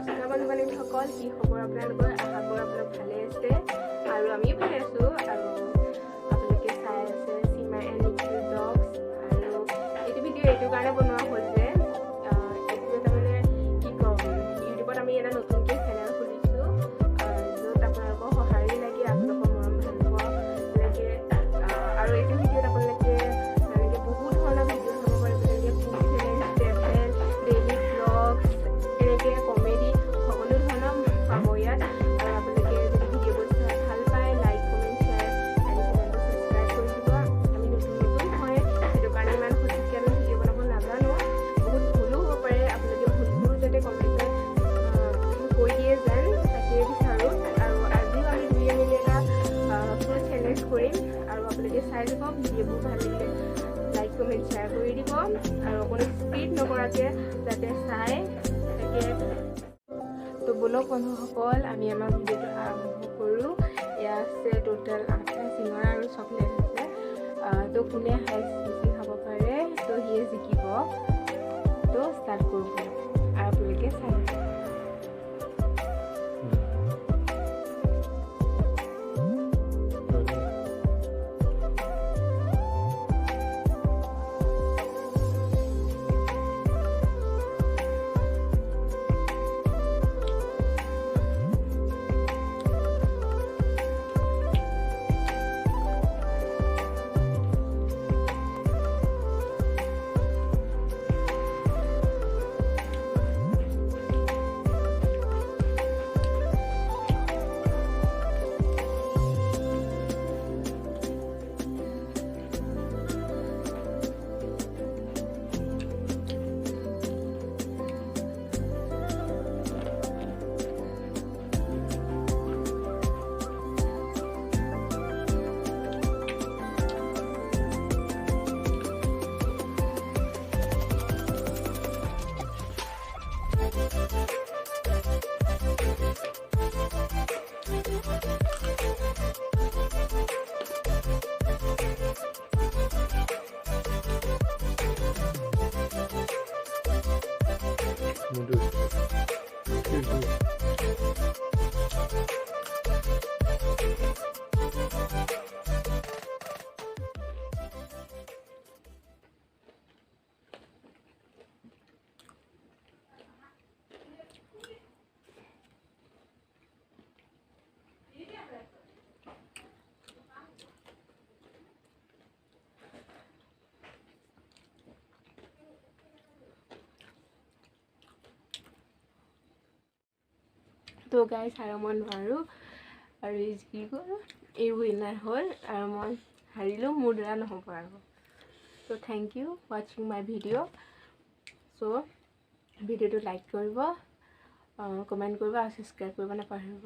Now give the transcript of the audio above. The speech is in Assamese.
নমস্কাৰ বন্ধু-বান্ধৱীসকল, কি খবৰ আপোনালোকৰ? আশা কৰোঁ আপোনালোক ভালে আছে আৰু আমিও ভালে আছোঁ। আৰু আপোনালোকে চাই আছে সীমা এণ্ড নিখিল ব্লগছ। আৰু এইটো ভিডিঅ' এইটো কাৰণে বনোৱা হ'ল যে এইটো তাৰমানে কি ক'ম, ইউটিউবত আমি এটা নতুনকৈ চেনেল খুলিছোঁ, য'ত আপোনালোকৰ সঁহাৰি লাগে, আপোনালোকৰ মৰম ভালপোৱা লাগে। আৰু এইটো ভিডিঅ'ত আপোনালোকে বহুত ধৰণৰ ভিডিঅ' চাব পাৰিব, যেনেকৈ food challenge, travel, daily blogs, এনেকৈ কমেডি, সকলো ধৰণৰ পাব ইয়াত। আৰু আপোনালোকে যদি ভিডিঅ'বোৰ চাই ভাল পায়, লাইক, কমেণ্ট, শ্বেয়াৰ আৰু চেনেলটো ছাবস্ক্ৰাইব কৰি দিব। আমি নতুন হয়, সেইটো কাৰণে ইমান সঠিককৈ আমি ভিডিঅ' বনাব নাজানো, বহুত ভুলো হ'ব পাৰে। আপোনালোকে ভুলবোৰো যাতে কমেণ্টত কৈ দিয়ে যেন, তাকেই বিচাৰোঁ। আৰু আজিও আমি দুয়ে মিলি এটা ফুড চেলেঞ্জ কৰিম, আৰু আপোনালোকে চাই যাব। ভিডিঅ'বোৰ ভাল লাগিলে লাইক, কমেণ্ট, শ্বেয়াৰ কৰি দিব, আৰু অকণো স্পীড নকৰাকৈ যাতে চাই তাকে। তো বলক বন্ধুসকল, আমি আমাৰ ভিডিঅ'টো আৰম্ভ কৰোঁ। ইয়াত আছে টোটেল 8টা চিঙৰা আৰু চকলেট আছে। তো কোনে হাইষ্ট বেছি খাব পাৰে, তো সিয়ে জিকিব। তো ষ্টাৰ্ট কৰোঁ আৰু আপোনালোকে চাই দিব। তো গাইজ, আৰু মই নোৱাৰোঁ, আৰু এই কি গ'ল, এই উইনাৰ হ'ল, আৰু মই হাৰিলোঁ, মোৰ দ্বাৰা নহ'ব আৰু। তো থেংক ইউ ৱাচিং মাই ভিডিঅ'। চ' ভিডিঅ'টো লাইক কৰিব, কমেণ্ট কৰিব আৰু ছাবস্ক্ৰাইব কৰিব নাপাহৰিব।